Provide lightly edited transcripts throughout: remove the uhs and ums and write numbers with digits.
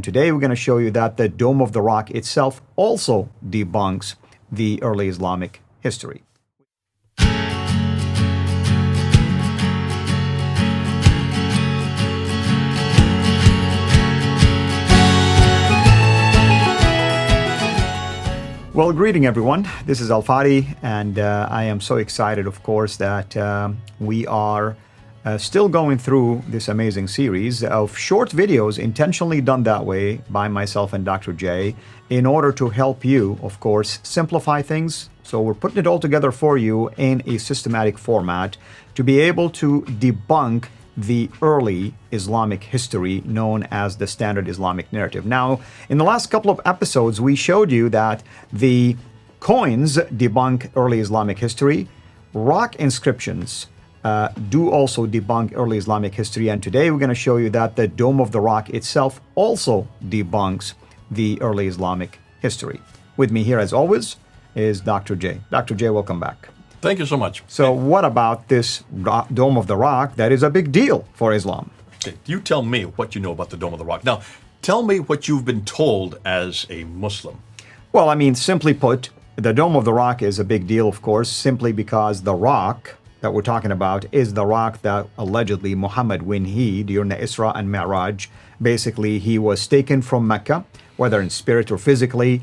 Today we're going to show you that the Dome of the Rock itself also debunks the early Islamic history. Well, greeting everyone. This is Al-Fadi, and I am so excited, of course, that we are still going through this amazing series of short videos intentionally done that way by myself and Dr. J in order to help you, of course, simplify things. So we're putting it all together for you in a systematic format to be able to debunk the early Islamic history known as the Standard Islamic Narrative. Now, in the last couple of episodes, we showed you that the coins debunk early Islamic history, rock inscriptions do also debunk early Islamic history, and today we're going to show you that the Dome of the Rock itself also debunks the early Islamic history. With me here, as always, is Dr. J. Dr. J, welcome back. Thank you so much. So what about this Dome of the Rock that is a big deal for Islam? Okay, you tell me what you know about the Dome of the Rock. Now, tell me what you've been told as a Muslim. Well, I mean, simply put, the Dome of the Rock is a big deal, of course, simply because the rock that we're talking about is the rock that allegedly Muhammad, when during the Isra and Mi'raj, basically he was taken from Mecca, whether in spirit or physically,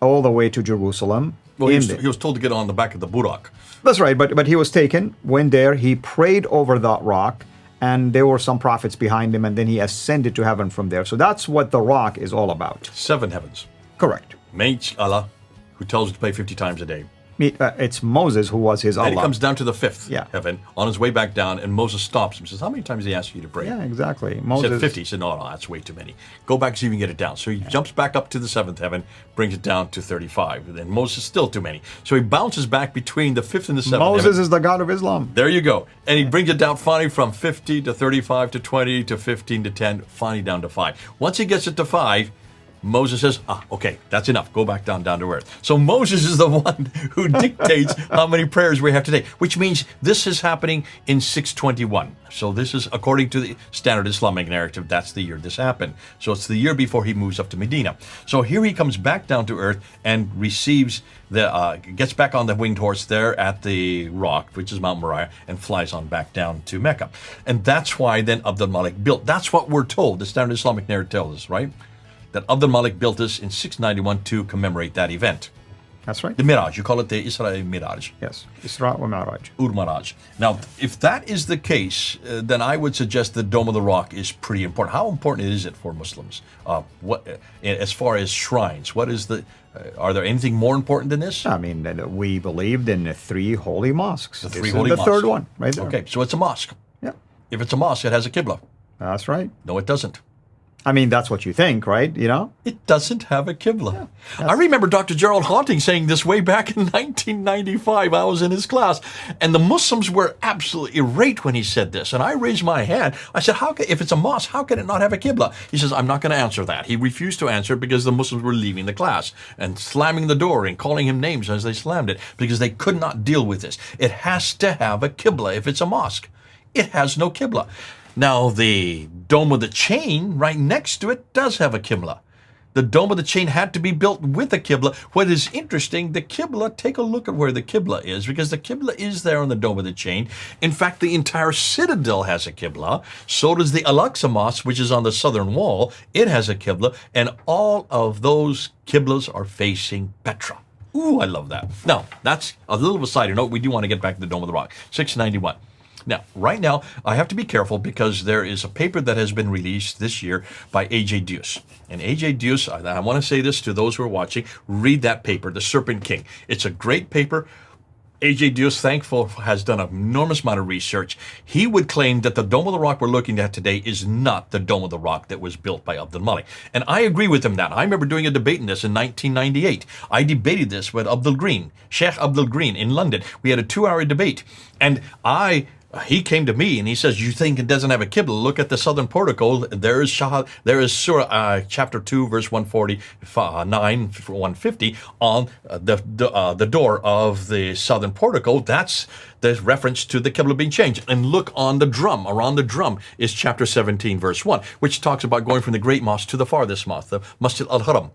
all the way to Jerusalem. Well, he was told to get on the back of the Burak. That's right, but he was taken, went there, he prayed over that rock, and there were some prophets behind him, and then he ascended to heaven from there. So that's what the rock is all about. 7 heavens. Correct. Mate Allah, who tells you to pray 50 times a day. It's Moses who was his Allah. And he comes down to the 5th heaven on his way back down, and Moses stops him and says, how many times did he ask you to pray? Yeah, exactly. He said 50. He said, no, that's way too many. Go back and see if you can get it down. So he jumps back up to the 7th heaven, brings it down to 35. And then Moses is still too many. So he bounces back between the 5th and the 7th Moses heaven. is the God of Islam. There you go. And he brings it down finally from 50 to 35 to 20 to 15 to 10, finally down to 5. Once he gets it to 5, Moses says, okay, that's enough. Go back down to earth. So Moses is the one who dictates how many prayers we have today, which means this is happening in 621. So this is, according to the Standard Islamic Narrative, that's the year this happened. So it's the year before he moves up to Medina. So here he comes back down to earth and receives gets back on the winged horse there at the rock, which is Mount Moriah, and flies on back down to Mecca. And that's why then al-Malik built. That's what we're told. The Standard Islamic Narrative tells us, right? That al-Malik built this in 691 to commemorate that event. That's right. The Miraj, you call it the Isra Miraj. Yes, Isra wa Mi'raj. Miraj. Now, if that is the case, then I would suggest the Dome of the Rock is pretty important. How important is it for Muslims? As far as shrines, are there anything more important than this? I mean, we believed in the 3 holy mosques. The 3 holy mosques. The third one, right there. Okay, so it's a mosque. Yeah. If it's a mosque, it has a Qibla. That's right. No, it doesn't. I mean, that's what you think, right? You know? It doesn't have a Qibla. Yeah, I remember Dr. Gerald Haunting saying this way back in 1995. I was in his class, and the Muslims were absolutely irate when he said this. And I raised my hand. I said, if it's a mosque, how can it not have a Qibla? He says, I'm not going to answer that. He refused to answer because the Muslims were leaving the class and slamming the door and calling him names as they slammed it because they could not deal with this. It has to have a Qibla if it's a mosque. It has no Qibla. Now, the Dome of the Chain right next to it does have a Qibla. The Dome of the Chain had to be built with a Qibla. What is interesting, the Qibla, take a look at where the Qibla is, because the Qibla is there on the Dome of the Chain. In fact, the entire citadel has a Qibla. So does the Al-Aqsa Mosque, which is on the southern wall. It has a Qibla, and all of those Qiblas are facing Petra. Ooh, I love that. Now, that's a little of a side note. We do want to get back to the Dome of the Rock, 691. Now, right now, I have to be careful because there is a paper that has been released this year by A.J. Deuce. And A.J. Deuce, I want to say this to those who are watching, read that paper, The Serpent King. It's a great paper. A.J. Deuce, thankful, has done an enormous amount of research. He would claim that the Dome of the Rock we're looking at today is not the Dome of the Rock that was built by al-Malik. And I agree with him that. I remember doing a debate in this in 1998. I debated this with Abdul Green, Sheikh Abdul Green in London. We had a 2-hour debate. And I he came to me and he says, you think it doesn't have a Qibla? Look at the southern portico. There is Shahada, there is Surah chapter 2, verse 149, 150 on the door of the southern portico. That's the reference to the Qibla being changed. And look on the drum. Around the drum is chapter 17, verse 1, which talks about going from the great mosque to the farthest mosque, the Masjid al-Haram.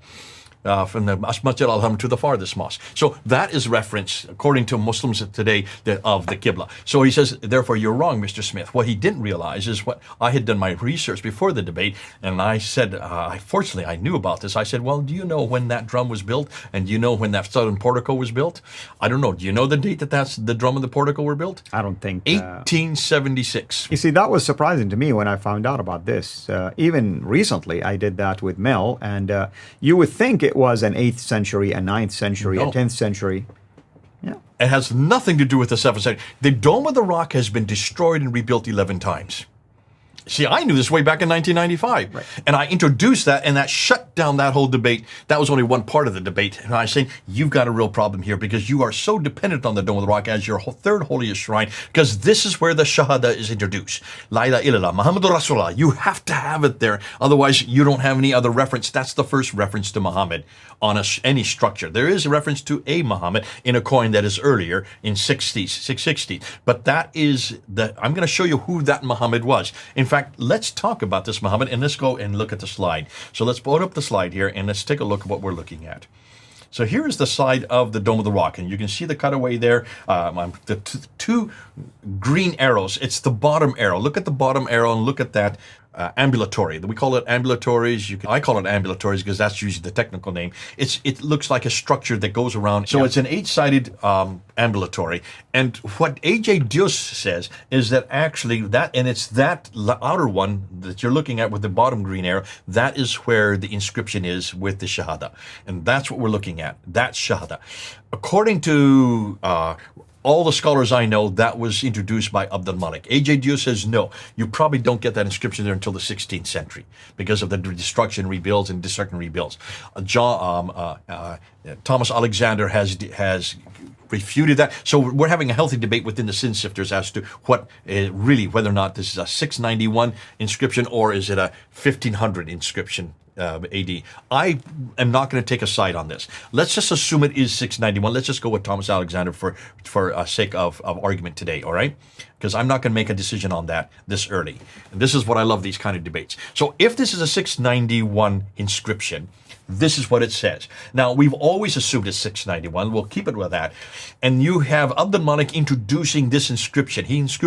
From the Masjid al-Haram to the farthest mosque. So that is reference, according to Muslims today, of the Qibla. So he says, therefore, you're wrong, Mr. Smith. What he didn't realize is what I had done my research before the debate, and I said, fortunately, I knew about this. I said, well, do you know when that drum was built? And do you know when that southern portico was built? I don't know. Do you know the date that's the drum and the portico were built? I don't think. 1876. You see, that was surprising to me when I found out about this. Even recently, I did that with Mel, and you would think it was an 8th century, a 9th century, a 10th century. Yeah. It has nothing to do with the 7th century. The Dome of the Rock has been destroyed and rebuilt 11 times. See, I knew this way back in 1995. Right. And I introduced that, and that shut down that whole debate. That was only one part of the debate. And I was saying, you've got a real problem here because you are so dependent on the Dome of the Rock as your third holiest shrine, because this is where the Shahada is introduced. La ilaha illallah, Muhammadur Rasulullah. You have to have it there. Otherwise, you don't have any other reference. That's the first reference to Muhammad on any structure. There is a reference to a Muhammad in a coin that is earlier in 660. But that is I'm going to show you who that Muhammad was. In fact, let's talk about this Muhammad, and let's go and look at the slide. So let's put up the slide here, and let's take a look at what we're looking at. So here is the slide of the Dome of the Rock, and you can see the cutaway there. The two green arrows. It's the bottom arrow. Look at the bottom arrow and look at that ambulatory. We call it ambulatories. I call it ambulatories because that's usually the technical name. It looks like a structure that goes around. So it's an 8-sided ambulatory. And what A.J. Dios says is that actually it's that outer one that you're looking at with the bottom green arrow, that is where the inscription is with the Shahada. And that's what we're looking at. That's Shahada. According to all the scholars I know, that was introduced by Al-Malik. A.J. Dios says, no, you probably don't get that inscription there until the 16th century because of the destruction, rebuilds, and destruction, rebuilds. Thomas Alexander has refuted that. So we're having a healthy debate within the sin sifters as to whether or not this is a 691 inscription or is it a 1500 inscription. AD. I am not going to take a side on this. Let's just assume it is 691. Let's just go with Thomas Alexander for sake of argument today, all right? Because I'm not going to make a decision on that this early. And this is what I love, these kind of debates. So if this is a 691 inscription, this is what it says. Now, we've always assumed it's 691. We'll keep it with that. And you have al-Malik introducing this inscription. It's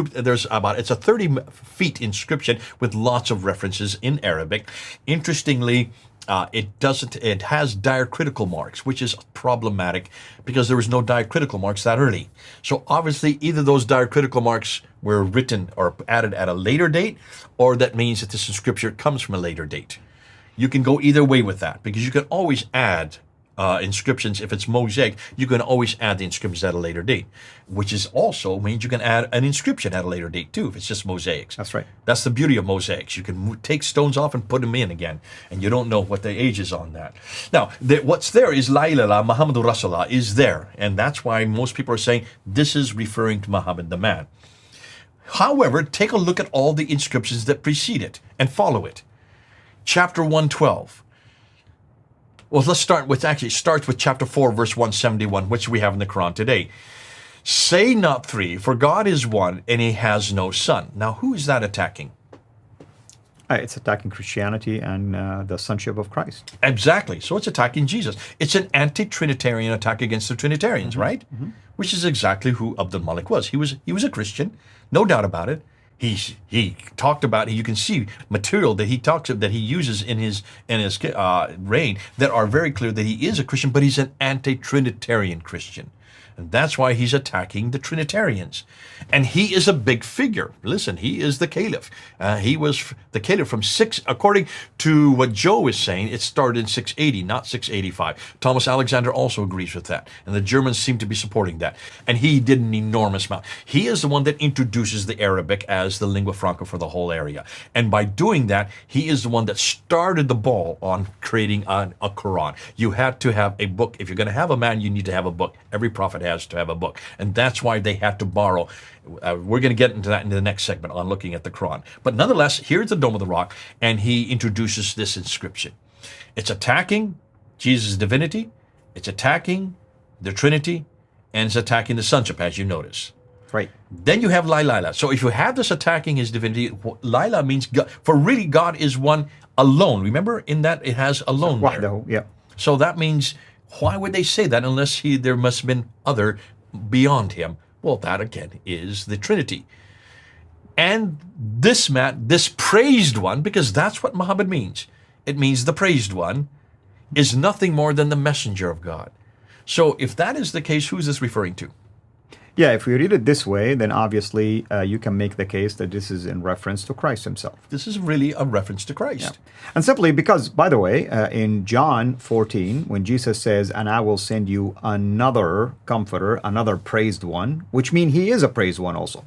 a 30 feet inscription with lots of references in Arabic. Interestingly, it has diacritical marks, which is problematic because there was no diacritical marks that early. So obviously, either those diacritical marks were written or added at a later date, or that means that this inscription comes from a later date. You can go either way with that because you can always add inscriptions. If it's mosaic, you can always add the inscriptions at a later date, which is also means you can add an inscription at a later date too if it's just mosaics. That's right. That's the beauty of mosaics. You can take stones off and put them in again, and you don't know what the age is on that. Now, what's there is La ilaha Muhammadur Rasulullah is there, and that's why most people are saying this is referring to Muhammad the man. However, take a look at all the inscriptions that precede it and follow it. Chapter 112. Well, let's start with, starts with chapter 4, verse 171, which we have in the Quran today. Say not three, for God is one, and he has no son. Now, who is that attacking? It's attacking Christianity and the sonship of Christ. Exactly. So it's attacking Jesus. It's an anti-trinitarian attack against the Trinitarians, right? Mm-hmm. Which is exactly who Al-Malik was. He was a Christian, no doubt about it. He talked about, you can see material that he uses in his reign that are very clear that he is a Christian, but he's an anti-Trinitarian Christian. And that's why he's attacking the Trinitarians. And he is a big figure. Listen, he is the caliph. He was the caliph from according to what Joe is saying, it started in 680, not 685. Thomas Alexander also agrees with that. And the Germans seem to be supporting that. And he did an enormous amount. He is the one that introduces the Arabic as the lingua franca for the whole area. And by doing that, he is the one that started the ball on creating a Quran. You had to have a book. If you're going to have a man, you need to have a book. Every prophet has to have a book. And that's why they had to borrow. We're going to get into that in the next segment on looking at the Quran. But nonetheless, here's the Dome of the Rock, and he introduces this inscription. It's attacking Jesus' divinity, it's attacking the Trinity, and it's attacking the sonship, as you notice. Right. Then you have Laila. So if you have this attacking his divinity, Laila means God, for really God is one alone. Remember in that it has alone there. Wahdahu, yeah. So that means, why would they say that unless there must have been other beyond him? Well, that again is the Trinity. And this praised one, because that's what Muhammad means. It means the praised one is nothing more than the messenger of God. So if that is the case, who's this referring to? Yeah, if we read it this way, then obviously you can make the case that this is in reference to Christ himself. This is really a reference to Christ. Yeah. And simply because, by the way, in John 14, when Jesus says, and I will send you another comforter, another praised one, which means he is a praised one also.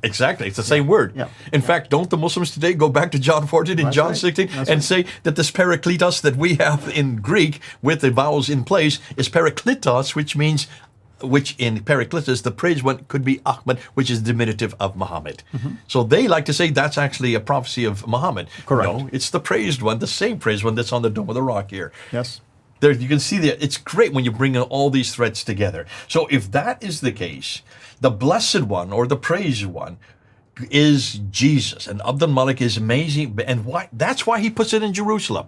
Exactly. It's the same word. Yeah. In fact, don't the Muslims today go back to John 14 and John 16 and say that this parakletos that we have in Greek with the vowels in place is parakletos, which in parakletos, the praised one could be Ahmad, which is diminutive of Muhammad. Mm-hmm. So they like to say that's actually a prophecy of Muhammad. Correct. No, it's the praised one, the same praised one that's on the Dome of the Rock here. Yes. There, you can see that it's great when you bring all these threads together. So if that is the case, the blessed one or the praised one is Jesus, and al-Malik is amazing. And why? That's why he puts it in Jerusalem.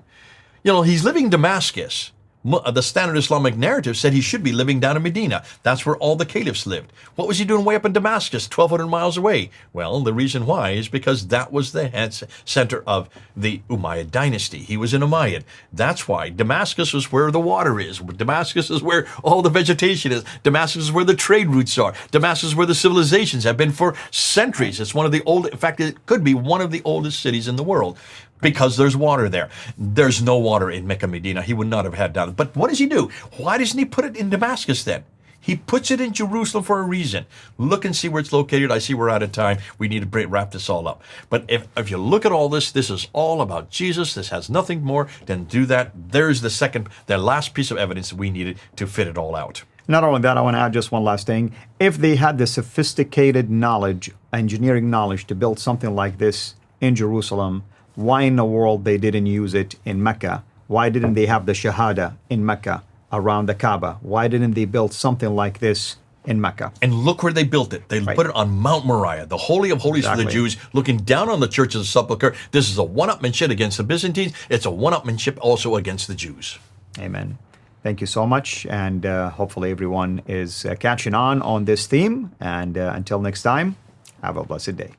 You know, he's living in Damascus. The Standard Islamic Narrative said he should be living down in Medina. That's where all the caliphs lived. What was he doing way up in Damascus, 1,200 miles away? Well, the reason why is because that was the center of the Umayyad dynasty. He was an Umayyad. That's why Damascus is where the water is. Damascus is where all the vegetation is. Damascus is where the trade routes are. Damascus is where the civilizations have been for centuries. It's one of the oldest, in fact, it could be one of the oldest cities in the world. Because there's water there. There's no water in Mecca, Medina. He would not have had down. But what does he do? Why doesn't he put it in Damascus then? He puts it in Jerusalem for a reason. Look and see where it's located. I see we're out of time. We need to wrap this all up. But if you look at all this, this is all about Jesus. This has nothing more than do that. There's the last piece of evidence that we needed to fit it all out. Not only that, I want to add just one last thing. If they had the sophisticated knowledge, engineering knowledge to build something like this in Jerusalem, why in the world they didn't use it in Mecca? Why didn't they have the Shahada in Mecca around the Kaaba? Why didn't they build something like this in Mecca? And look where they built it. They put it on Mount Moriah, the Holy of Holies for the Jews, looking down on the Church of the Sepulchre. This is a one-upmanship against the Byzantines. It's a one-upmanship also against the Jews. Amen. Thank you so much. And hopefully everyone is catching on this theme. And until next time, have a blessed day.